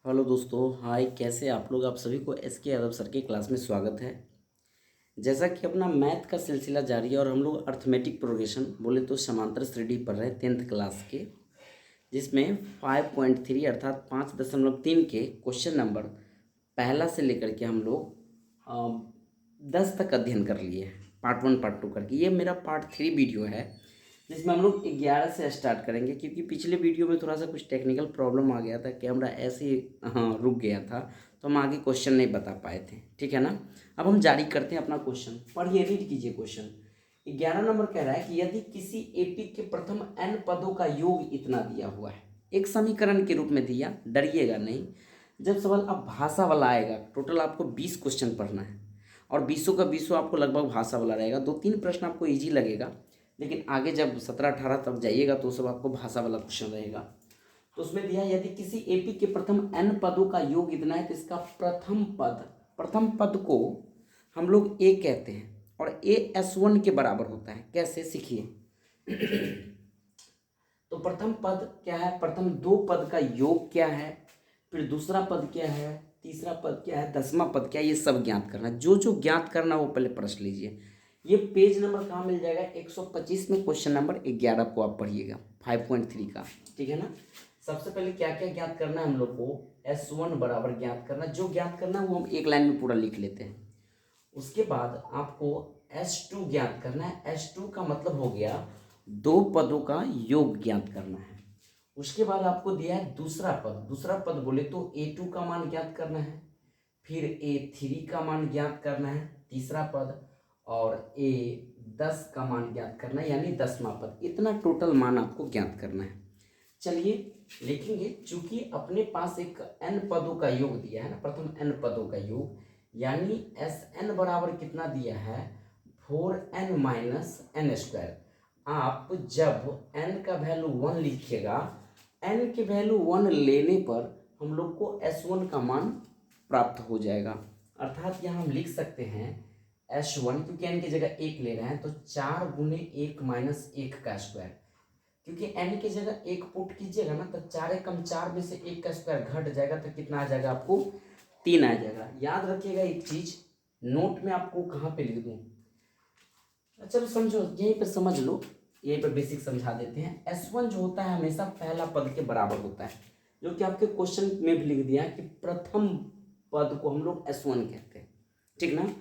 Hello दोस्तों, हाय। कैसे आप लोग? आप सभी को एस के यादव सर की क्लास में स्वागत है। जैसा कि अपना मैथ का सिलसिला जारी है और हम लोग अर्थमेटिक प्रोग्रेशन बोले तो समांतर श्रेणी पढ़ रहे हैं 10th क्लास के, जिसमें 5.3 अर्थात 5.3 के क्वेश्चन नंबर पहला से लेकर के हम लोग 10 तक अध्ययन कर लिए हैं, पार्ट 1 पार्ट 2 करके। ये मेरा पार्ट 3 वीडियो है, जिसमें हम लोग 11 से स्टार्ट करेंगे, क्योंकि पिछले वीडियो में थोड़ा सा कुछ टेक्निकल प्रॉब्लम आ गया था, कैमरा ऐसे ही रुक गया था, तो हम आगे क्वेश्चन नहीं बता पाए थे। ठीक है ना। अब हम जारी करते हैं अपना क्वेश्चन। पढ़िए, रीड कीजिए क्वेश्चन। 11 नंबर कह रहा है कि यदि किसी एपी के प्रथम n पदों का योग इतना दिया हुआ है, एक समीकरण के रूप में दिया, डरिएगा नहीं। जब सवाल अब भाषा वाला आएगा, टोटल आपको 20 क्वेश्चन पढ़ना है और 20 का 20 आपको लगभग भाषा वाला रहेगा। 2-3 प्रश्न आपको इजी लगेगा, लेकिन आगे जब 17-18 तक जाइएगा तो सब आपको भाषा वाला क्वेश्चन रहेगा। तो उसमें दिया यदि किसी एपी के प्रथम n पदों का योग इतना है, तो इसका प्रथम पद को हम लोग ए कहते हैं और ए S1 के बराबर होता है। कैसे, सीखिए। तो प्रथम पद क्या है, प्रथम दो पद का योग क्या है, फिर दूसरा पद क्या है, तीसरा पद क्या है, 10वां पद क्या है, ये सब ज्ञात करना। जो जो ज्ञात करना वो पहले पढ़ लीजिए। ये पेज नंबर कहाँ मिल जाएगा, 125 में क्वेश्चन नंबर 11 को आप पढ़िएगा, 5.3 का। ठीक है ना। सबसे पहले क्या क्या ज्ञात करना है हम लोग को, S1 बराबर ज्ञात करना। जो ज्ञात करना है वो हम एक लाइन में पूरा लिख लेते हैं। उसके बाद आपको S2 ज्ञात करना है। S2 का मतलब हो गया दो पदों का योग ज्ञात करना है। उसके बाद आपको दिया है दूसरा पद बोले तो A2 का मान ज्ञात करना है, फिर A3 का मान ज्ञात करना है, तीसरा पद, और A10 का मान ज्ञात करना है, यानी 10वां पद। इतना टोटल मान आपको ज्ञात करना है। चलिए लिखेंगे। चूंकि अपने पास एक n पदों का योग दिया है ना, प्रथम n पदों का योग, यानी Sn बराबर कितना दिया है, 4n माइनस n स्क्वायर। आप जब n का वैल्यू 1 लिखिएगा, n के वैल्यू 1 लेने पर हम लोग को S1 का मान प्राप्त हो जाएगा। अर्थात यहाँ हम लिख सकते हैं S1, क्योंकि n की जगह 1 ले रहे हैं तो 4 गुने 1 माइनस 1 का स्क्वायर। क्योंकि n की जगह 1 पुट कीजिएगा ना तो 4 एकम 4 में से 1 का स्क्वायर घट जाएगा, तो कितना आ जाएगा आपको, 3 आ जाएगा। याद रखिएगा एक चीज, नोट में आपको कहाँ पे लिख दूँ, चलो समझो, यहीं पे समझ लो, यहीं पे बेसिक समझा देते हैं। S1 जो होता है हमेशा पहला पद के बराबर होता है, जो कि आपके क्वेश्चन में भी लिख दिया है कि प्रथम पद को हम लोग S1 कहते हैं। ठीक ना।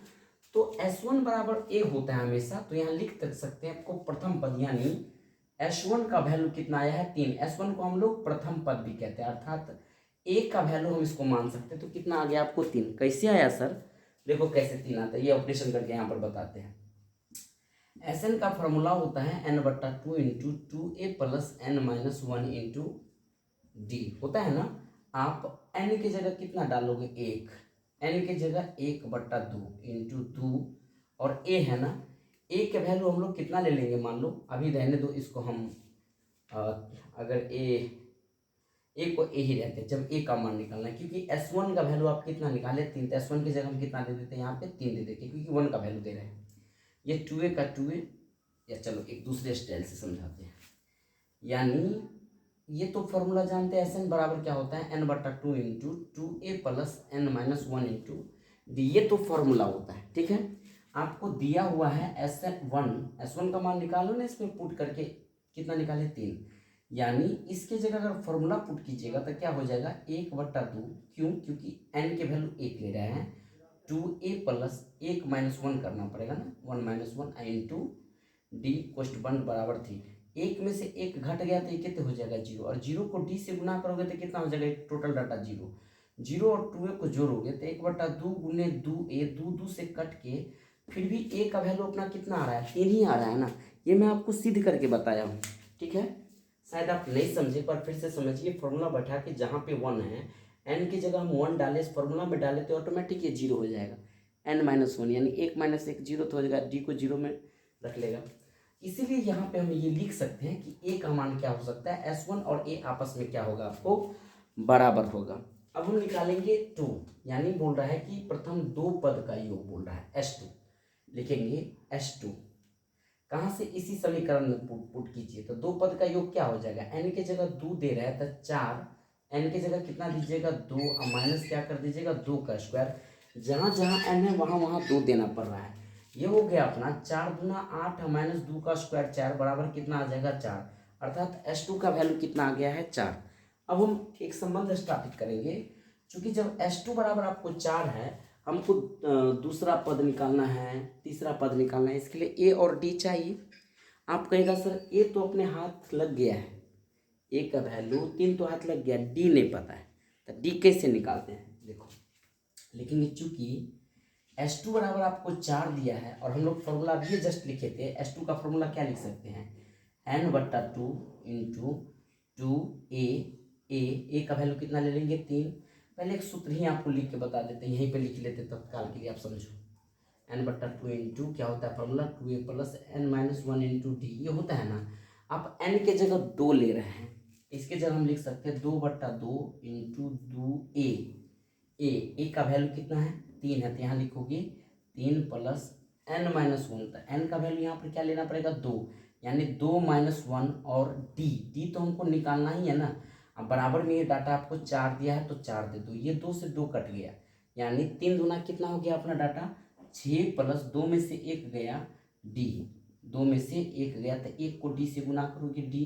तो S1 बराबर ए होता है हमेशा, तो यहाँ लिख सकते हैं आपको प्रथम पद, यानी S1 का वैल्यू कितना आया है, 3। S1 को हम लोग प्रथम पद भी कहते हैं, अर्थात ए का वैल्यू हम इसको मान सकते हैं। तो कितना आ गया आपको, 3। कैसे आया सर, देखो कैसे 3 आता है, ये ऑपरेशन करके यहाँ पर बताते हैं। Sn का फॉर्मूला होता है n/2 into 2a plus n minus 1 into D, होता है ना। आप n की जगह कितना डालोगे, 1। n की जगह 1/2 इंटू 2, और a है ना, a के वैल्यू हम लोग कितना ले लेंगे, मान लो अभी रहने दो इसको, हम अगर a को a ही रहते हैं जब a का मान निकालना है, क्योंकि S1 का वैल्यू आप कितना निकाले, 3। तो S1 की जगह हम कितना दे देते हैं, यहाँ पे 3 दे देते हैं, क्योंकि 1 का वैल्यू दे रहे हैं। ये 2a का 2a, या चलो एक दूसरे स्टाइल से समझाते हैं। यानी ये तो फॉर्मूला जानते हैं, Sn बराबर क्या होता है, n/2 into 2a plus n minus 1 into D, ये तो फॉर्मूला होता है। ठीक है। आपको दिया हुआ है S1 का मान निकालो ना, इसमें पुट करके कितना निकाले, 3। यानी इसके जगह अगर फॉर्मूला पुट कीजिएगा तो क्या हो जाएगा, 1/2। क्यों, क्योंकि n के वैल्यू 1 ले रहे हैं, 2a प्लस 1 माइनस 1 करना पड़ेगा ना, 1 माइनस 1 इंटू डी कोष्ट बन बराबर 3। 1 में से 1 घट गया तो ये कितने हो जाएगा, 0, और 0 को डी से गुना करोगे तो कितना हो जाएगा, टोटल डाटा 0। 0 और 2a को जोड़ोगे तो 1/2 गुने 2a, 2 से कट के, फिर भी a का वैल्यू अपना कितना आ रहा है, 3 ही आ रहा है ना। ये मैं आपको सिद्ध करके बताया हूँ। ठीक है। शायद आप नहीं समझे, पर फिर से समझिए। फॉर्मूला बैठा के जहाँ पे 1 है, n की जगह हम 1 डाले, इस फॉर्मूला में डाले तो ऑटोमेटिक ये 0 हो जाएगा। n-1 यानी 1 माइनस 1 0 तो हो जाएगा, डी को 0 में रख लेगा। इसीलिए यहाँ पे हम ये लिख सकते हैं कि a का मान क्या हो सकता है, S1 और a आपस में क्या होगा, आपको बराबर होगा। अब हम निकालेंगे 2, यानी बोल रहा है कि प्रथम दो पद का योग बोल रहा है, S2 लिखेंगे। S2 कहाँ से, इसी समीकरण में पुट कीजिए, तो दो पद का योग क्या हो जाएगा, n की जगह 2 दे रहा है तो 4 एन की जगह कितना दीजिएगा 2, अब माइनस क्या कर दीजिएगा 2 का स्क्वायर, जहाँ जहाँ एन है वहाँ वहाँ 2 देना पड़ रहा है। ये हो गया अपना 4 दूना 8 माइनस 2 का स्क्वायर 4 बराबर कितना आ जाएगा 4, अर्थात S2 का वैल्यू कितना आ गया है 4। अब हम एक संबंध स्थापित करेंगे, क्योंकि जब S2 बराबर आपको 4 है, हमको दूसरा पद निकालना है, तीसरा पद निकालना है, इसके लिए A और D चाहिए। आप कहेगा सर A तो अपने हाथ लग गया है, A का वैल्यू 3 तो हाथ लग गया, D नहीं पता है, तो D कैसे निकालते हैं देखो। लेकिन चूंकि S2 बराबर आपको 4 दिया है और हम लोग फॉर्मूला भी जस्ट लिखे थे, S2 का फॉर्मूला क्या लिख सकते हैं, n/2 इंटू 2a, a का वैल्यू कितना ले लेंगे 3। पहले एक सूत्र ही आपको लिख के बता देते हैं, यहीं पे लिख लेते तत्काल के लिए, आप समझो। n/2 इंटू क्या होता है formula 2a plus n-1 into D, ये होता है ना। आप n के जगह 2 ले रहे हैं, इसके जगह हम लिख सकते हैं 2/2 इंटू 2a। ए का वैल्यू कितना है 3 है, तो यहाँ लिखोगे 3 प्लस n-1, तो n का वैल्यू यहाँ पर क्या लेना पड़ेगा 2, यानी 2-1 और डी तो हमको निकालना ही है ना। अब बराबर में ये डाटा आपको 4 दिया है तो 4 दे दो, ये 2 से 2 कट गया, यानी 3 दूना कितना हो गया अपना डाटा 6 प्लस 2 में से 1 गया डी, 2 में से 1 गया, तो 1 को डी से गुना करोगे डी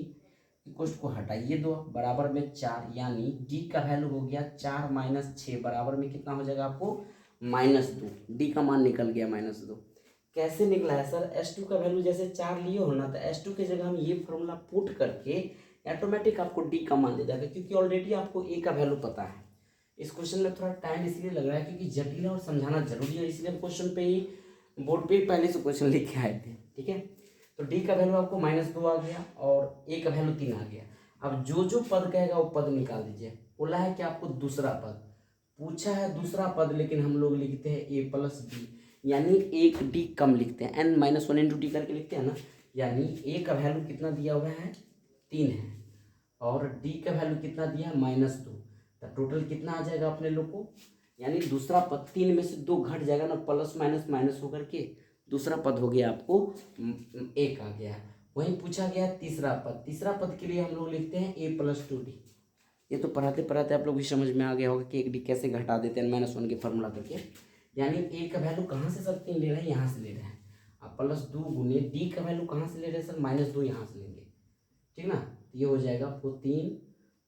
इक्वल को हटाइए 2 बराबर में 4, यानी डी का वैल्यू हो गया 4 माइनस 6 बराबर में कितना हो जाएगा आपको -2, डी का मान निकल गया -2। कैसे निकला है सर, S2 का वैल्यू जैसे 4 लिए हो ना, तो S2 की जगह हम ये फॉर्मूला पुट करके ऑटोमेटिक आपको डी का मान दे जाएगा, क्योंकि ऑलरेडी आपको ए का वैल्यू पता है। इस क्वेश्चन में थोड़ा टाइम इसलिए लग रहा है क्योंकि जटिल और समझाना जरूरी है, इसलिए हम क्वेश्चन पे ही बोर्ड पे ही पहले से क्वेश्चन लिख के आए थे, ठीक है। तो डी का वैल्यू आपको -2 आ गया और ए का वैल्यू 3 आ गया। अब जो जो पद कहेगा वो पद निकाल दीजिए। बोला है कि आपको दूसरा पद पूछा है, दूसरा पद, लेकिन हम लोग लिखते हैं a प्लस डी, यानी एक डी कम लिखते हैं, n-1 इंटू डी करके लिखते हैं ना, यानी a का वैल्यू कितना दिया हुआ है 3 है और डी का वैल्यू कितना दिया है -2, तो टोटल कितना आ जाएगा अपने लोग को, यानी दूसरा पद 3 में से 2 घट जाएगा ना, प्लस माइनस माइनस होकर के दूसरा पद हो गया आपको 1 आ गया। वहीं पूछा गया तीसरा पद, तीसरा पद के लिए हम लोग लिखते हैं a प्लस 2d। ये तो पढ़ाते पढ़ाते आप लोग भी समझ में आ गया होगा कि एक डी कैसे घटा देते हैं -1 के फॉर्मूला करके, यानी a का वैल्यू कहाँ से सर 3 ले रहे हैं, यहाँ से ले रहे हैं। अब +2 गुने डी का वैल्यू कहाँ से ले रहे हैं सर -2 यहाँ से लेंगे, ठीक ना। तो ये हो जाएगा आपको 3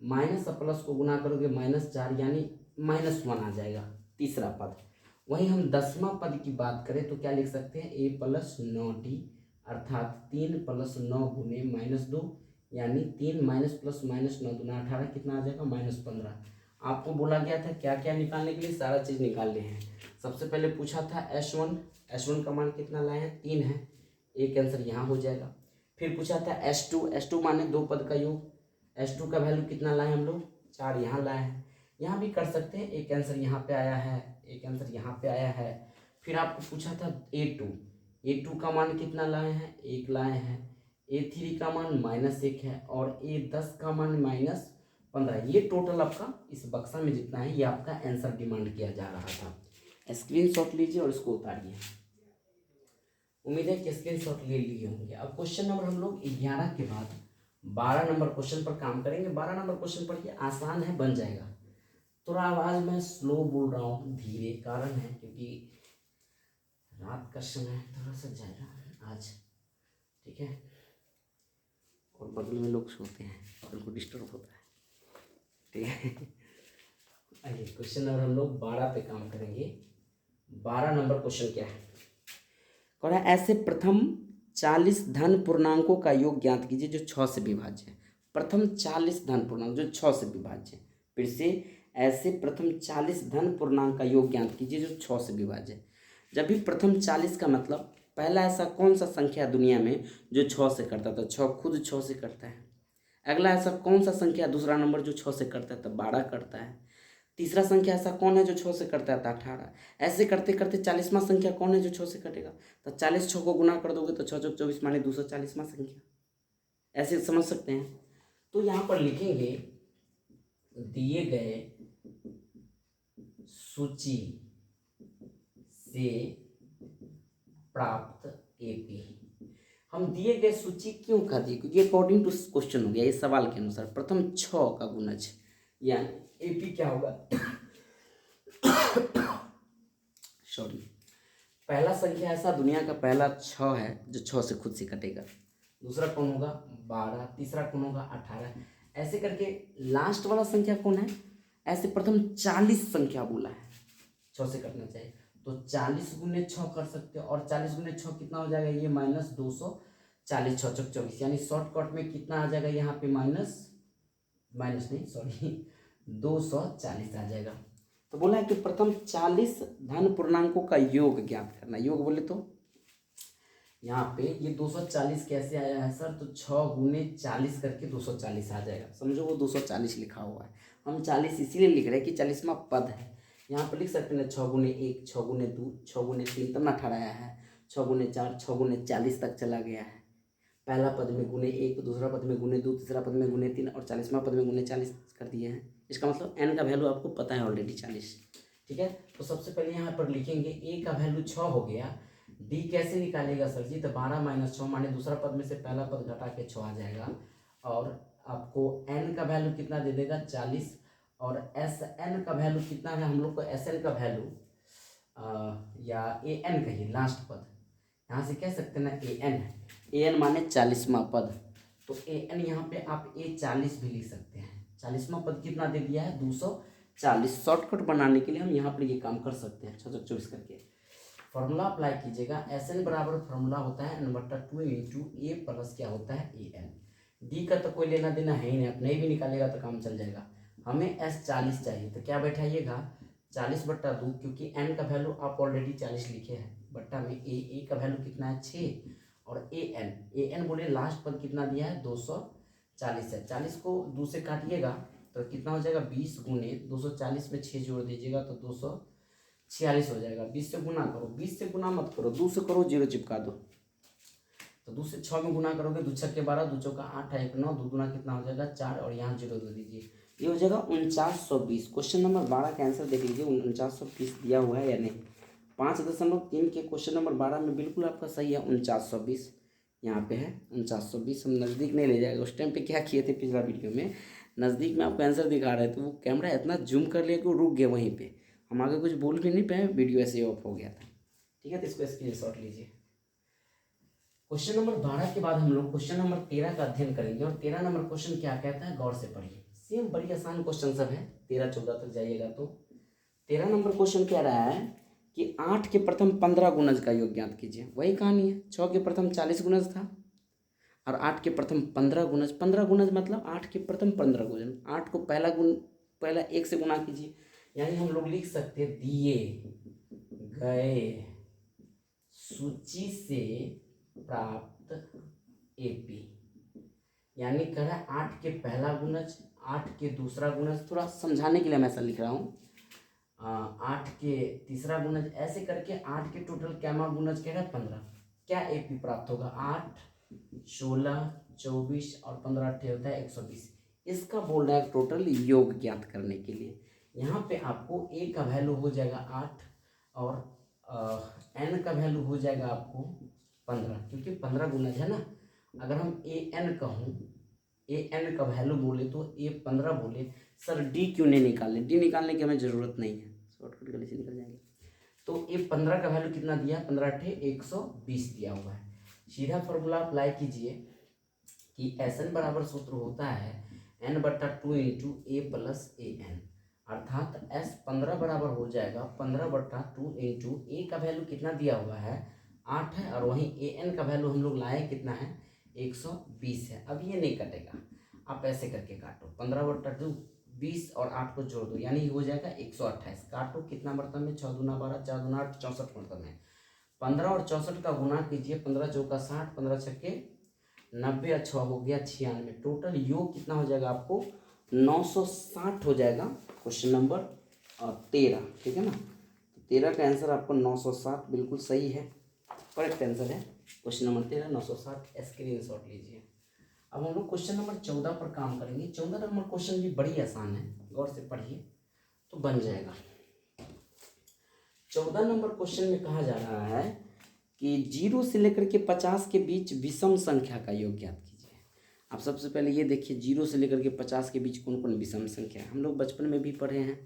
माइनस प्लस को गुना करोगे -4, यानी -1 आ जाएगा तीसरा पद। वहीं हम 10वां पद की बात करें तो क्या लिख सकते हैं a प्लस 9d, अर्थात 3 प्लस 9 गुने -2, यानी 3 माइनस प्लस माइनस 9 दूना 18, कितना आ जाएगा -15। आपको बोला गया था क्या क्या निकालने के लिए, सारा चीज़ निकाल लिए हैं। सबसे पहले पूछा था S1 का मान कितना लाए हैं 3 है, एक आंसर यहाँ हो जाएगा। फिर पूछा था S2 माने 2 पद का योग, S2 का वैल्यू कितना लाए हम लोग 4 यहाँ लाए हैं, यहाँ भी कर सकते हैं, एक आंसर यहाँ पे आया है, एक आंसर यहाँ पे आया है। फिर आपको पूछा था A2 का मान कितना लाए हैं 1 लाए हैं, A3 का मान -1 है और A10 का मान -15। ये टोटल आपका इस बक्सा में जितना है ये आपका आंसर डिमांड किया जा रहा था। स्क्रीनशॉट लीजिए और इसको उतारिए। उम्मीद है कि स्क्रीनशॉट ले लिए होंगे। अब क्वेश्चन नंबर हम लोग 11 के बाद 12 नंबर क्वेश्चन पर काम करेंगे। 12 नंबर क्वेश्चन पर ये आसान है, बन जाएगा। थोड़ा आवाज़ में स्लो बोल रहा हूँ, धीरे, कारण है क्योंकि रात का समय थोड़ा सा ज़्यादा आज, ठीक है, और बगल में लोग सोते हैं, उनको डिस्टर्ब होता है, ठीक है। आइए क्वेश्चन नंबर हम लोग 12 पे काम करेंगे। 12 नंबर क्वेश्चन क्या है, और ऐसे प्रथम 40 धन पूर्णांकों का योग ज्ञात कीजिए जो 6 से विभाज्य है। प्रथम 40 धन पूर्णांक जो 6 से विभाज्य है। फिर से ऐसे प्रथम 40 धन पूर्णांक का योग ज्ञात कीजिए जो 6 से विभाज्य है। जब भी प्रथम 40 का मतलब पहला ऐसा कौन सा संख्या दुनिया में जो 6 से करता था, 6 खुद 6 से करता है। अगला ऐसा कौन सा संख्या दूसरा नंबर जो 6 से करता है तो 12 करता है। तीसरा संख्या ऐसा कौन है जो 6 से करता है तो 18। ऐसे करते करते 40वां संख्या कौन है जो 6 से कटेगा, तो 40 6 को गुना कर दोगे तो 6 6 24 माने 240वां संख्या। ऐसे समझ सकते हैं। तो यहाँ पर लिखेंगे दिए गए सूची से प्राप्त AP। हम दिए गए सूची क्यों कह दिए, क्योंकि अकॉर्डिंग टू क्वेश्चन हो गया, ये सवाल के अनुसार प्रथम 6 का गुणज यानी AP क्या होगा, सॉरी, पहला संख्या ऐसा दुनिया का पहला 6 है जो 6 से खुद से कटेगा। दूसरा कौन होगा 12, तीसरा कौन होगा 18, ऐसे करके लास्ट वाला संख्या कौन है, ऐसे प्रथम 40 संख्या बोला है 6 से कटना चाहिए, तो 40 गुने 6 कर सकते हो, और 40 गुने 6 कितना हो जाएगा, ये -240, 6 चौक 24, यानी शॉर्टकट में कितना आ जाएगा यहाँ पे माइनस नहीं सॉरी 240 आ जाएगा। तो बोला है कि प्रथम 40 धन पूर्णांकों का योग ज्ञात करना। योग बोले तो यहाँ पे ये 240 कैसे आया है सर, तो 6 गुने 40 करके 240 आ जाएगा, समझो वो 240 लिखा हुआ है, हम 40 इसीलिए लिख रहे हैं कि 40वां पद है। यहाँ पर लिख सकते हैं 6 गुने 1, 6 गुने 2, 6 गुने 3, तब ना 18 आया है, 6 गुने 4, 6 गुने 40 तक चला गया है। पहला पद में गुने 1, दूसरा पद में गुने 2, तीसरा पद में गुने 3 और 40वां पद में गुने 40 कर दिए हैं। इसका मतलब n का वैल्यू आपको पता है ऑलरेडी 40। ठीक है, तो सबसे पहले यहाँ पर लिखेंगे a का वैल्यू 6 हो गया, d कैसे निकालेगा सर जी, तो 12 - 6 माने दूसरा पद में से पहला पद घटा के 6 आ जाएगा, और आपको n का वैल्यू कितना दे देगा 40, और Sn का वैल्यू कितना है, हम लोग को Sn का वैल्यू या An कहिए लास्ट पद, यहाँ से कह सकते हैं ना An माने 40वां पद, तो An यहाँ पे आप A40 भी लिख सकते हैं। 40वां पद कितना दे दिया है 240। शॉर्टकट बनाने के लिए हम यहाँ पर ये काम कर सकते हैं 6 24 करके। फॉर्मूला अप्लाई कीजिएगा, Sn बराबर फॉर्मूला होता है n/2 इंटू A प्लस क्या होता है An। डी का तो कोई लेना देना है ही नहीं, आप नहीं भी निकालेगा तो काम चल जाएगा। हमें S40 चाहिए, तो क्या बैठाइएगा 40/2, क्योंकि n का वैल्यू आप ऑलरेडी 40 लिखे हैं, बट्टा में ए का वैल्यू कितना है 6, और an बोले लास्ट पर कितना दिया है 240 है। 40 को 2 से काटिएगा तो कितना हो जाएगा 20 गुने 240 में 6 जोड़ दीजिएगा तो 246 हो जाएगा। 20 से गुना करो, 20 से गुना मत करो, 2 से करो, 0 चिपका दो, तो 2 से 6 में गुना करोगे 2 छक्के 12, 2 चौका 8, 1 9, 2 दूना कितना हो जाएगा 4, और यहाँ 0 दे दीजिए, ये हो जाएगा 4920। क्वेश्चन नंबर 12 का आंसर देख लीजिए, 4920 दिया हुआ है या नहीं। 5.3 के क्वेश्चन नंबर 12 में बिल्कुल आपका सही है 4920, यहाँ पे है 4920। हम नज़दीक नहीं ले जाएगा, उस टाइम पे क्या किए थे पिछला वीडियो में, नज़दीक में आपको आंसर दिखा रहे थे, वो कैमरा इतना जूम कर लिया कि वो रुक गया वहीं पे, हम आगे कुछ बोल भी नहीं पाए, वीडियो ऐसे ही ऑफ हो गया था। ठीक है, तो इसको स्क्रीनशॉट लीजिए। क्वेश्चन नंबर 12 के बाद हम लोग क्वेश्चन नंबर 13 का अध्ययन करेंगे, और 13 नंबर क्वेश्चन क्या कहता है गौर से पढ़िए, सेम बड़ी आसान क्वेश्चन सब है, 13-14 तक जाइएगा तो 13 नंबर क्वेश्चन कह रहा है कि 8 के प्रथम 15 गुणज का योग ज्ञात कीजिए। वही कहानी है, 6 के प्रथम 40 गुणज था और 8 के प्रथम 15 गुणज। 15 गुणज मतलब 8 के प्रथम 15 गुणज, 8 को पहला 1 से गुणा कीजिए, यानी हम लोग लिख सकते हैं दिए गए सूची से प्राप्त AP, यानी कह रहा है 8 के पहला गुणज, 8 के दूसरा गुणज, थोड़ा समझाने के लिए मैं ऐसा लिख रहा हूँ, 8 के तीसरा गुणज, ऐसे करके 8 के टोटल क्या गुणज कह रहा है 15, क्या AP प्राप्त होगा 8, 16, 24 और 15 8 होता है 120। इसका बोल रहा है टोटल योग ज्ञात करने के लिए। यहाँ पे आपको A का वैल्यू हो जाएगा 8 और N का वैल्यू हो जाएगा आपको 15, क्योंकि 15 गुणज है ना। अगर हम AN कहूँ, AN का वैल्यू बोले तो A15 बोले, सर D क्यों नहीं निकाले, D निकालने की हमें ज़रूरत नहीं है, शॉर्टकट गले से निकल जाएंगे। तो A15 का वैल्यू कितना दिया 15 8 120 दिया हुआ है। सीधा फॉर्मूला अप्लाई कीजिए कि Sn बराबर सूत्र होता है n/2 into A plus AN, अर्थात S15 बराबर हो जाएगा 15/2 इंटू A का वैल्यू कितना दिया हुआ है 8 है, और वहीं AN का वैल्यू हम लोग लाए कितना है 120 है। अब ये नहीं कटेगा, आप ऐसे करके काटो 15/2, 20 और 8 को जोड़ दो, यानी हो जाएगा 128। काटो कितना मतलब में 6 दूना 12, 4 दूना 8, 64 मतलब में 15 और 64 का गुना कीजिए, 15 चौका 60, 15 छक्के 90 और 6 हो गया 96। टोटल योग कितना हो जाएगा आपको 960 हो जाएगा। क्वेश्चन नंबर 13, ठीक है ना, तो 13 का आंसर आपको 960 बिल्कुल सही है, करेक्ट आंसर है क्वेश्चन नंबर 13 960। स्क्रीनशॉट लीजिए। अब हम लोग क्वेश्चन नंबर 14 पर काम करेंगे। 14 नंबर क्वेश्चन भी बड़ी आसान है, गौर से पढ़िए तो बन जाएगा। 14 नंबर क्वेश्चन में कहा जा रहा है कि 0 से लेकर के 50 के बीच विषम संख्या का योग ज्ञात कीजिए। आप सबसे पहले ये देखिए 0 से लेकर के 50 के बीच कौन कौन विषम संख्या है। हम लोग बचपन में भी पढ़े हैं।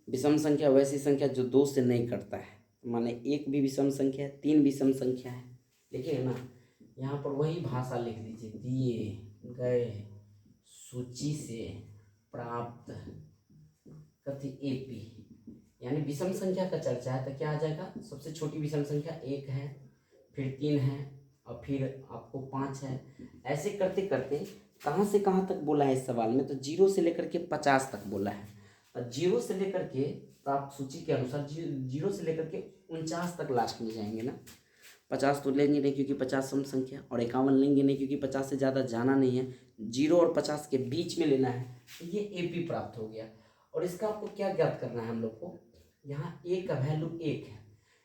विषम संख्या वैसी संख्या जो 2 से नहीं कटता है, माने 1 भी विषम संख्या है, 3 विषम संख्या है। देखिए ना, यहाँ पर वही भाषा लिख दीजिए, दिए गए सूची से प्राप्त कथी एपी, यानी विषम संख्या का चर्चा है तो क्या आ जाएगा, सबसे छोटी विषम संख्या 1 है, फिर 3 है और फिर आपको 5 है। ऐसे करते करते कहाँ से कहाँ तक बोला है इस सवाल में, तो 0 से लेकर के 50 तक बोला है। और 0 से लेकर के प्राप्त सूची के अनुसार 0 से लेकर के 49 तक लास्ट में जाएंगे ना। 50 तो लेंगे नहीं क्योंकि 50 सम संख्या, और 51 लेंगे नहीं क्योंकि 50 से ज़्यादा जाना नहीं है, 0 और 50 के बीच में लेना है। तो ये एपी प्राप्त हो गया। और इसका आपको क्या ज्ञात करना है हम लोग को, यहाँ ए का वैल्यू 1 है,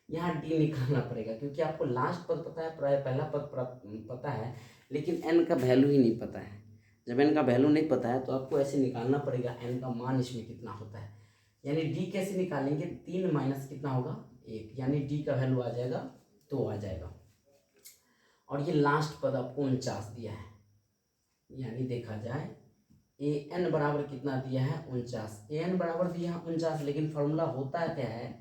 यहाँ डी निकालना पड़ेगा क्योंकि आपको लास्ट पद पता है, पहला पद पता है, लेकिन एन का वैल्यू ही नहीं पता है। जब एन का वैल्यू नहीं पता है तो आपको ऐसे निकालना पड़ेगा एन का मान इसमें कितना होता है। यानी डी कैसे निकालेंगे, 3 माइनस कितना होगा 1, यानी डी का वैल्यू आ जाएगा 2 आ जाएगा। और ये लास्ट पद आपको 49 दिया है, यानी देखा जाए ए एन बराबर कितना दिया है 49, ए एन बराबर दिया है 49, लेकिन फॉर्मूला होता क्या है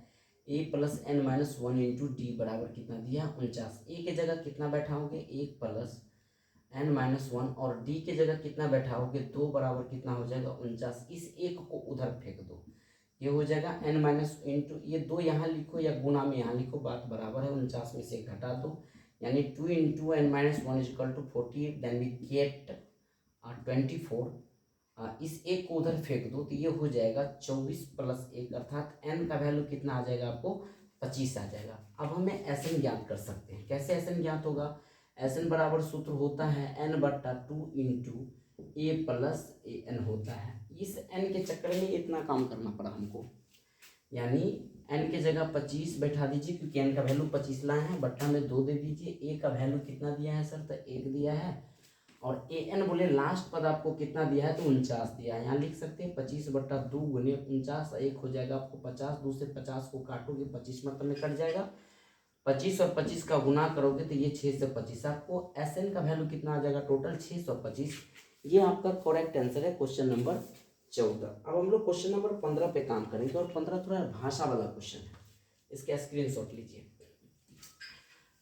A plus N minus 1 into D बराबर कितना दिया है 49। ए के जगह कितना बैठाओगे 1 प्लस एन माइनस 1, और डी के जगह कितना बैठाओगे 2 बराबर कितना हो जाएगा 49। इस 1 को उधर फेंक दो, ये हो जाएगा एन माइनस इंटू, ये 2 यहाँ लिखो या गुना में यहाँ लिखो, बात बराबर है। 49 में से घटा दो, यानी 2 into n minus 1 is equal to 40, then we get 24। इस 1 को उधर फेंक दो तो ये हो जाएगा 24 प्लस 1, अर्थात n का वैल्यू कितना आ जाएगा आपको 25 आ जाएगा। अब हमें एस एन ज्ञात कर सकते हैं। कैसे एस एन ज्ञात होगा, एस एन बराबर सूत्र होता है n/2 into A plus A N होता है। इस n के चक्कर में इतना काम करना पड़ा हमको, यानी n के जगह 25 बैठा दीजिए क्योंकि n का वैल्यू 25 लाए हैं, बट्टा में 2 दे दीजिए। a का वैल्यू कितना दिया है सर, तो 1 दिया है, और ए एन बोले लास्ट पद आपको कितना दिया है तो 49 दिया है। यहाँ लिख सकते हैं 25/2 गुने 49, 1 हो जाएगा आपको 50, 2 से 50 को काटोगे 25 मतलब में कट जाएगा, 25 और 25 का गुना करोगे तो ये 6 से 25, आपको एस एन का वैल्यू कितना आ जाएगा टोटल 625। ये आपका करेक्ट आंसर है क्वेश्चन नंबर 14। अब हम लोग क्वेश्चन नंबर 15 पे काम करेंगे, और 15 थोड़ा भाषा वाला क्वेश्चन है, इसका स्क्रीनशॉट लीजिए।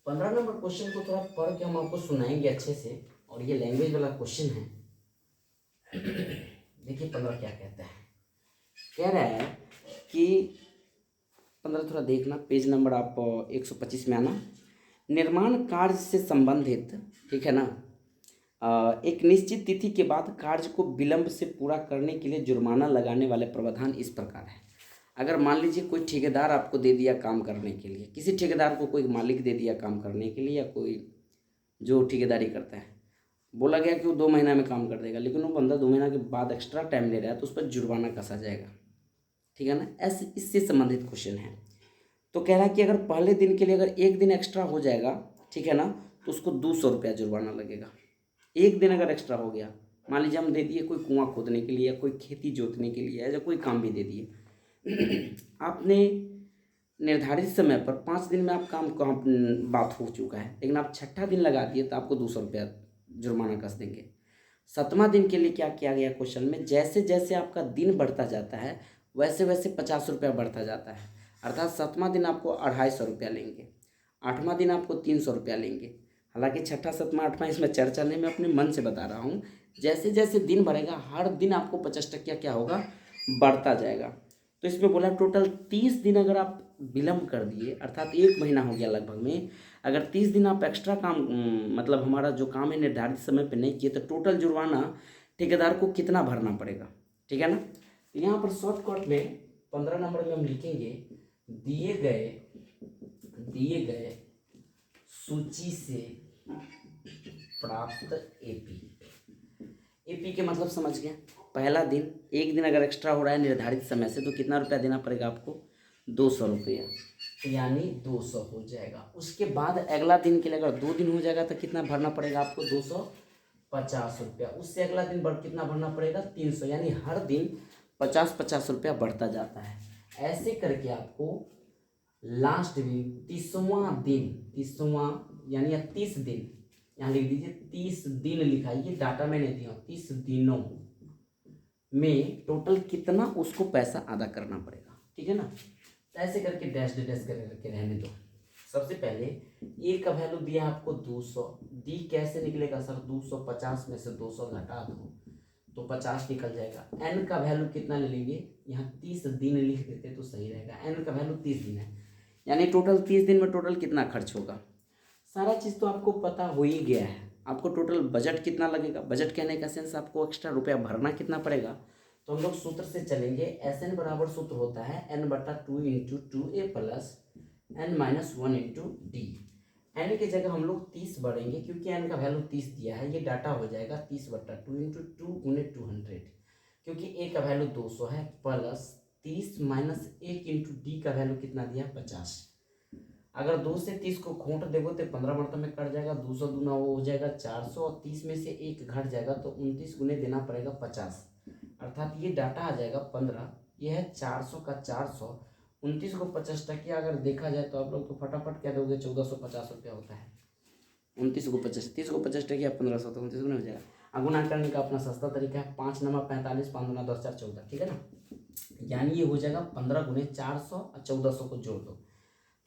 15 नंबर क्वेश्चन को थोड़ा पढ़ के हम आपको सुनाएंगे अच्छे से, और ये लैंग्वेज वाला क्वेश्चन है। देखिए 15 क्या कहता है, कह रहा है कि 15 थोड़ा देखना, पेज नंबर आप 125 में आना। निर्माण कार्य से संबंधित, ठीक है ना, एक निश्चित तिथि के बाद कार्य को विलंब से पूरा करने के लिए जुर्माना लगाने वाले प्रावधान इस प्रकार है। अगर मान लीजिए कोई ठेकेदार आपको दे दिया काम करने के लिए, किसी ठेकेदार को कोई मालिक दे दिया काम करने के लिए, या कोई जो ठेकेदारी करता है, बोला गया कि वो 2 महीना में काम कर देगा, लेकिन वो बंदा 2 महीना के बाद एक्स्ट्रा टाइम ले रहा है तो उस पर जुर्माना कसा जाएगा, ठीक है ना। ऐसे इससे संबंधित क्वेश्चन है। तो कह रहा है कि अगर पहले दिन के लिए अगर 1 दिन एक्स्ट्रा हो जाएगा, ठीक है ना, तो उसको 200 रुपया जुर्माना लगेगा। 1 दिन अगर एक्स्ट्रा हो गया, मान लीजिए हम दे दिए कोई कुआं खोदने के लिए, या कोई खेती जोतने के लिए, या कोई काम भी दे दिए आपने निर्धारित समय पर 5 दिन में आप काम बात हो चुका है, लेकिन आप 6ठा दिन लगा दिए तो आपको 200 रुपया जुर्माना कस देंगे। 7वां दिन के लिए क्या किया गया क्वेश्चन में, जैसे जैसे आपका दिन बढ़ता जाता है वैसे वैसे 50 रुपया बढ़ता जाता है, अर्थात 7वां दिन आपको 250 रुपया लेंगे, 8वां दिन आपको 300 रुपया लेंगे। हालांकि 6ठा 7वां 8वां इसमें चर्चा नहीं, मैं अपने मन से बता रहा हूँ। जैसे जैसे दिन बढ़ेगा हर दिन आपको 50% क्या होगा, बढ़ता जाएगा। तो इसमें बोला टोटल 30 दिन अगर आप विलम्ब कर दिए, अर्थात 1 महीना हो गया लगभग में, अगर 30 दिन आप एक्स्ट्रा काम मतलब हमारा जो काम है निर्धारित समय पे नहीं किए, तो टोटल जुर्माना ठेकेदार को कितना भरना पड़ेगा, ठीक है ना। तो यहाँ पर शॉर्टकट में 15 नंबर में हम लिखेंगे दिए गए सूची से प्राप्त एपी। एपी के मतलब समझ गया, पहला दिन 1 दिन अगर एक्स्ट्रा हो रहा है निर्धारित समय से तो कितना रुपया देना पड़ेगा आपको, 200 रुपया, यानी 200 हो जाएगा। उसके बाद अगला दिन के लिए अगर 2 दिन हो जाएगा तो कितना भरना पड़ेगा आपको, 250 रुपया। उससे अगला दिन कितना भरना पड़ेगा, 300, यानी हर दिन 50-50 रुपया बढ़ता जाता है। ऐसे करके आपको लास्ट दिन 30वां दिन, 30वां यानी 30 दिन यहाँ लिख दीजिए 30 दिन लिखा है, ये डाटा मैंने दिया 30 दिनों में टोटल कितना उसको पैसा अदा करना पड़ेगा, ठीक है ना। तो ऐसे करके डैश डैश करके रहने दो। सबसे पहले ए का वैल्यू दिया आपको 200, डी कैसे निकलेगा सर, 250 में से 200 घटा दो तो 50 निकल जाएगा। एन का वैल्यू कितना ले लेंगे, यहाँ 30 दिन लिख देते तो सही रहेगा। एन का वैल्यू 30 दिन है, यानी टोटल 30 दिन में टोटल कितना खर्च होगा, सारा चीज़ तो आपको पता हो ही गया है। आपको टोटल बजट कितना लगेगा, बजट कहने का सेंस आपको एक्स्ट्रा रुपया भरना कितना पड़ेगा। तो हम लोग सूत्र से चलेंगे, एस एन बराबर सूत्र होता है एन बटा 2 into 2a plus N minus 1 into d. N की जगह हम लोग 30 बढ़ेंगे क्योंकि एन का वैल्यू 30 दिया है, ये डाटा हो जाएगा 30 बटा 2 इंटू 2 गुने 200, क्योंकि ए का वैल्यू 200 है, प्लस 30 माइनस 1 इंटू डी का वैल्यू कितना दिया 50। अगर 2 से 30 को खोट देगो तो 15 मरतब में कट जाएगा, 200 दूना वो हो जाएगा 400 और 30 में से 1 घट जाएगा तो 29 गुने देना पड़ेगा 50, अर्थात ये डाटा आ जाएगा 15। ये है 400 का 400, 29 को 50 टकिया अगर देखा जाए तो आप लोग तो फटाफट क्या दोगे, 1450 रुपया होता है। 29 को 50, 30 को 50 टकिया 1500 तो 29 गुना हो जाएगा। गुना करने का अपना सस्ता तरीका है, 5 नमा 45, 5 गुना 10 4 14, ठीक है ना। यानी ये हो जाएगा 15 गुने 400 और 1400 को जोड़ दो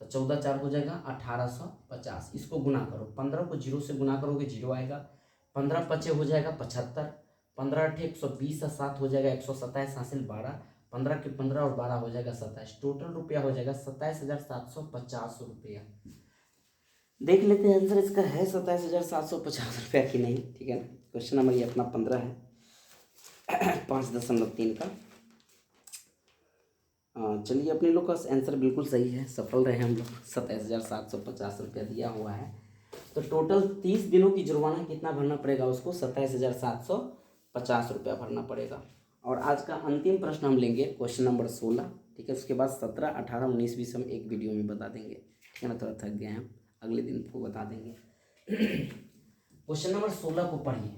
तो 14 4 हो जाएगा 1850। इसको गुना करो, 15 को 0 से गुना करोगे 0 आएगा, 15 पचे हो जाएगा 75, 15 अठे 120 और 7 हो जाएगा 127 हासिल 12, 15 के 15 और 12 हो जाएगा 27, टोटल रुपया हो जाएगा 27,750 रुपया। देख लेते हैं आंसर इसका है 27,750 रुपया कि नहीं, ठीक है ना। क्वेश्चन नंबर ये अपना 15 है 5.3 का। चलिए अपने लोग का आंसर बिल्कुल सही है, सफल रहे हम लोग। 27,750 रुपया दिया हुआ है, तो टोटल 30 दिनों की जुर्माना कितना भरना पड़ेगा उसको, 27,750 रुपया भरना पड़ेगा। और आज का अंतिम प्रश्न हम लेंगे क्वेश्चन नंबर 16, ठीक है। उसके बाद 17, 18, 19, 20 हम एक वीडियो में बता देंगे, ठीक है ना। थोड़ा थक गए हैं, अगले दिन को बता देंगे। क्वेश्चन नंबर 16 को पढ़िए।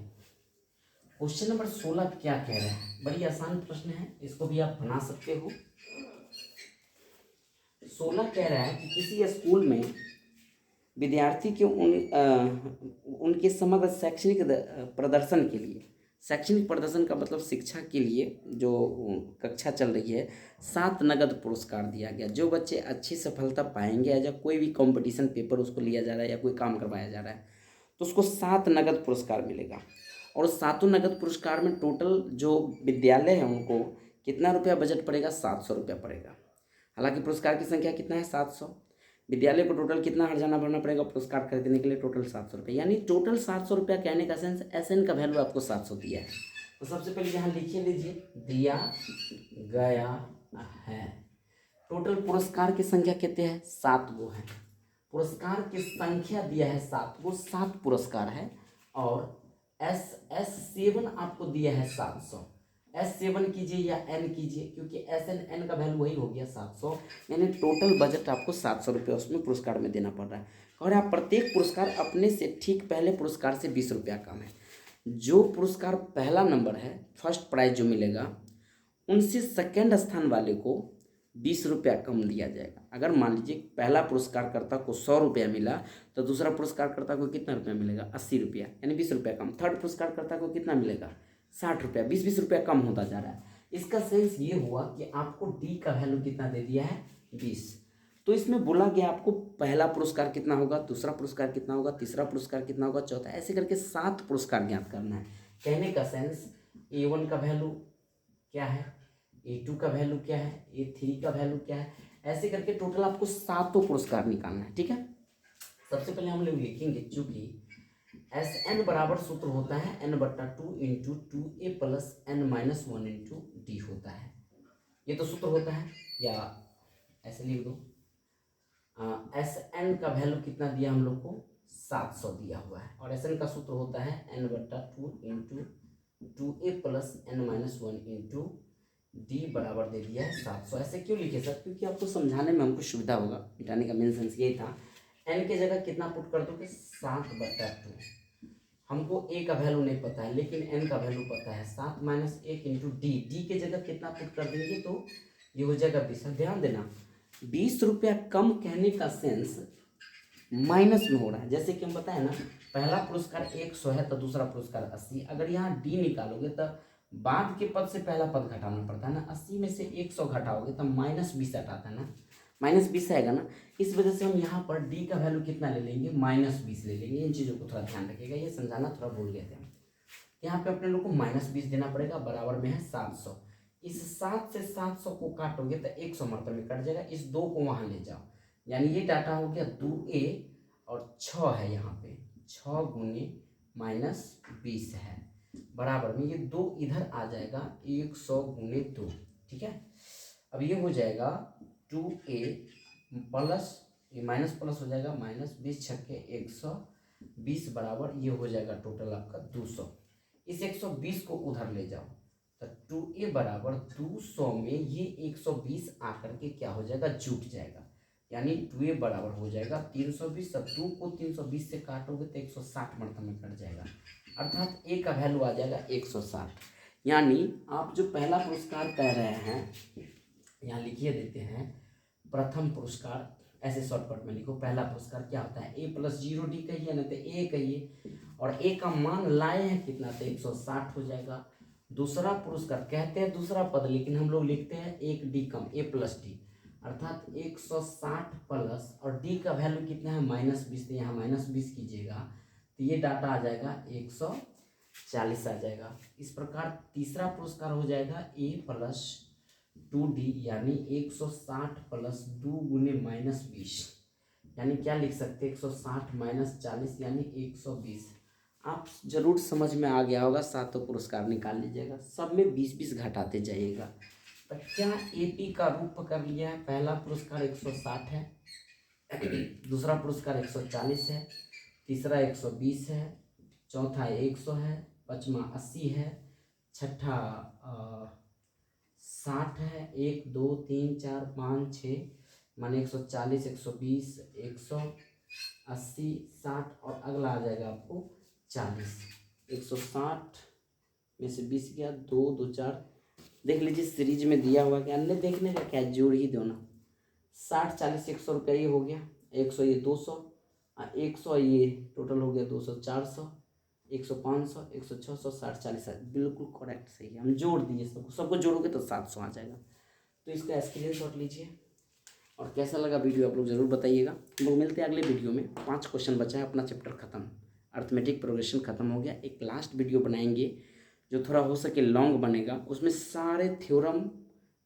क्वेश्चन नंबर 16 क्या कह रहा है, बड़ी आसान प्रश्न है, इसको भी आप बना सकते हो। 16 कह रहा है कि किसी स्कूल में विद्यार्थी के उनके समग्र शैक्षणिक प्रदर्शन के लिए, शैक्षणिक प्रदर्शन का मतलब शिक्षा के लिए जो कक्षा चल रही है, 7 नगद पुरस्कार दिया गया। जो बच्चे अच्छी सफलता पाएंगे या कोई भी कंपटीशन पेपर उसको लिया जा रहा है या कोई काम करवाया जा रहा है तो उसको 7 नगद पुरस्कार मिलेगा। और 7 नगद पुरस्कार में टोटल जो विद्यालय है उनको कितना रुपया बजट पड़ेगा, 700 रुपया पड़ेगा। हालांकि पुरस्कार की संख्या कितना है, 700। विद्यालय को टोटल कितना हर्जाना भरना पड़ेगा पुरस्कार खरीदने के लिए, टोटल 700 रुपये। यानी टोटल 700 रुपया कहने का सेंस एस एन का वैल्यू आपको 700 दिया है। तो सबसे पहले यहाँ लिखिए लीजिए, दिया गया है। टोटल पुरस्कार की संख्या कितने हैं, 7 गो है। पुरस्कार की संख्या दिया है 7 गो, 7 पुरस्कार है। और S7 आपको दिया है 700। S7 कीजिए या N कीजिए, क्योंकि SN का वैल्यू वही हो गया 700, यानी टोटल बजट आपको 700 रुपये उसमें पुरस्कार में देना पड़ रहा है। और आप प्रत्येक पुरस्कार अपने से ठीक पहले पुरस्कार से 20 रुपया कम है। जो पुरस्कार पहला नंबर है, फर्स्ट प्राइज जो मिलेगा, उनसे सेकेंड स्थान वाले को 20 रुपया कम दिया जाएगा। अगर मान लीजिए पहला पुरस्कारकर्ता को 100 रुपया मिला तो दूसरा पुरस्कारकर्ता को कितना रुपया मिलेगा, 80 रुपया, यानी 20 रुपया कम। थर्ड पुरस्कारकर्ता को कितना मिलेगा, 60 रुपया, 20-20 रुपया कम होता जा रहा है। इसका सेंस ये हुआ कि आपको डी का वैल्यू कितना दे दिया है, 20। तो इसमें बोला गया आपको पहला पुरस्कार कितना होगा, दूसरा पुरस्कार कितना होगा, तीसरा पुरस्कार कितना होगा, चौथा, ऐसे करके 7 पुरस्कार ज्ञात करना है। कहने का सेंस A1 का वैल्यू क्या है, A2 का वैल्यू क्या है, A3 का वैल्यू क्या है, ऐसे करके टोटल आपको 7 पुरस्कार निकालना है, ठीक है। सबसे पहले हम लोग लिखेंगे, चूंकि SN बराबर सूत्र होता है N/2 into 2a plus N-1 into D होता है। ये तो सूत्र होता है, या ऐसे लिख दो। SN का वैल्यू कितना दिया हम लोग को, 700 दिया हुआ है। और SN का सूत्र होता है N/2 into 2a plus N-1 into D बराबर दे दिया है 700। ऐसे क्यों लिखे सर, क्योंकि आपको समझाने में हमको सुविधा होगा, मिटाने का मेन सेंस यही था। एन की जगह कितना पुट कर दोगे, 7/2। हमको ए का वैल्यू नहीं पता है लेकिन एन का वैल्यू पता है, 7 - 1 इंटू डी। डी के जगह कितना पुट कर देंगे तो ये हो जाएगा 20। ध्यान देना, 20 रुपया कम कहने का सेंस माइनस में हो रहा है। जैसे कि हम बताएं ना, पहला पुरस्कार 100 है तो दूसरा पुरस्कार 80। अगर यहाँ डी निकालोगे तो बाद के पद से पहला पद घटाना पड़ता है ना। 80 में से 100 घटाओगे तो -20 आता है ना, -20 आएगा ना। इस वजह से हम यहाँ पर डी का वैल्यू कितना ले लेंगे, -20 ले लेंगे। इन चीज़ों को थोड़ा ध्यान रखिएगा, ये समझाना थोड़ा भूल गए थे हम। यहाँ पे अपने लोग को -20 देना पड़ेगा, बराबर में है 700। इस 7 से 700 को काटोगे तो 100 मतलब में कट जाएगा। इस 2 को वहाँ ले जाओ, यानी ये डाटा हो गया 2a और 6 है यहाँ पे, 6 गुने -20 है, बराबर में ये 2 इधर आ जाएगा 100 गुने 2। ठीक है, अब ये हो जाएगा 2a प्लस ये माइनस प्लस हो जाएगा -20 छक्के 120 बराबर ये हो जाएगा टोटल आपका 200। इस 120 को उधर ले जाओ तो 2a बराबर 200 में ये 120 आकर के क्या हो जाएगा, जुट जाएगा। यानी 2a बराबर हो जाएगा 320। अब 2 को 320 से काटोगे तो 160 मतलब में कट जाएगा, अर्थात a का वैल्यू आ जाएगा 160। यानी आप जो पहला पुरस्कार कह रहे हैं, यहाँ लिखिए देते हैं प्रथम पुरस्कार, ऐसे शॉर्टकट में लिखो। पहला पुरस्कार क्या होता है, a + 0d कहिए ना तो a कहिए, और a का मान लाए हैं कितना तो 160 हो जाएगा। दूसरा पुरस्कार कहते हैं दूसरा पद, लेकिन हम लोग लिखते हैं 1d कम, a + d, अर्थात 160 प्लस, और d का वैल्यू कितना है -20, तो यहाँ -20 कीजिएगा तो ये डाटा आ जाएगा 140 आ जाएगा। इस प्रकार तीसरा पुरस्कार हो जाएगा a + 2d, यानी 160 प्लस 2 गुने -20, यानी क्या लिख सकते हैं 160 - 40 यानी 120। आप जरूर समझ में आ गया होगा, सातों पुरस्कार निकाल लीजिएगा, सब में 20-20 घटाते जाइएगा। तो क्या एपी का रूप पकड़ लिया है। पहला पुरस्कार 160 है, दूसरा पुरस्कार 140 है, तीसरा 120 है, चौथा 100 है, पाँचवा 80 है, छठा 60 है, 1 2 3 4 5 6 माने 140 120 180 60, और अगला आ जाएगा आपको 40। 160 में से 20 गया, 2 2 4, देख लीजिए सीरीज में दिया हुआ क्या, अन्य देखने का क्या, जोड़ ही दो ना। 60 40 100 रुपये ये हो गया, 100 ये 200, 100 ये टोटल हो गया 200 400, 100 500 100 600 60 40 बिल्कुल करेक्ट सही है। हम जोड़ दिए, सबको जोड़ोगे तो 700 आ जाएगा। तो इसका स्क्रीनशॉट लीजिए, और कैसा लगा वीडियो आप लोग ज़रूर बताइएगा। हम लोग मिलते हैं अगले वीडियो में। 5 क्वेश्चन बचा है, अपना चैप्टर खत्म, अर्थमेटिक प्रोग्रेशन खत्म हो गया। एक लास्ट वीडियो बनाएंगे जो थोड़ा हो सके लॉन्ग बनेगा, उसमें सारे थ्योरम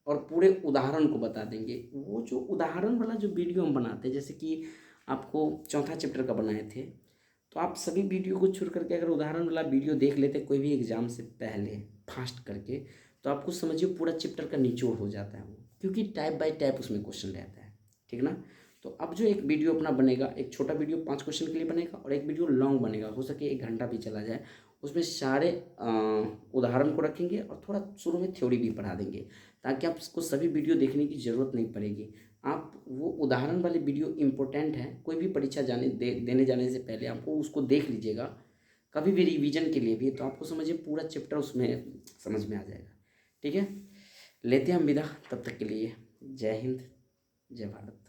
और पूरे उदाहरण को बता देंगे। वो जो उदाहरण वाला जो वीडियो हम बनाते हैं, जैसे कि आपको चौथा चैप्टर का बनाए थे, तो आप सभी वीडियो को छोड़ करके अगर उदाहरण वाला वीडियो देख लेते कोई भी एग्जाम से पहले फास्ट करके, तो आपको समझिए पूरा चैप्टर का निचोड़ हो जाता है वो, क्योंकि टाइप बाय टाइप उसमें क्वेश्चन रहता है। ठीक ना। तो अब जो एक वीडियो अपना बनेगा, एक छोटा वीडियो 5 क्वेश्चन के लिए बनेगा, और एक वीडियो लॉन्ग बनेगा, हो सके 1 घंटा भी चला जाए, उसमें सारे उदाहरण को रखेंगे और थोड़ा शुरू में थ्योरी भी पढ़ा देंगे, ताकि आपको सभी वीडियो देखने की ज़रूरत नहीं पड़ेगी। आप वो उदाहरण वाले वीडियो इम्पोर्टेंट है, कोई भी परीक्षा देने जाने से पहले आपको उसको देख लीजिएगा, कभी भी रिवीजन के लिए भी, तो आपको समझिए पूरा चैप्टर उसमें समझ में आ जाएगा। ठीक है, लेते हैं हम विदा, तब तक के लिए जय हिंद जय भारत।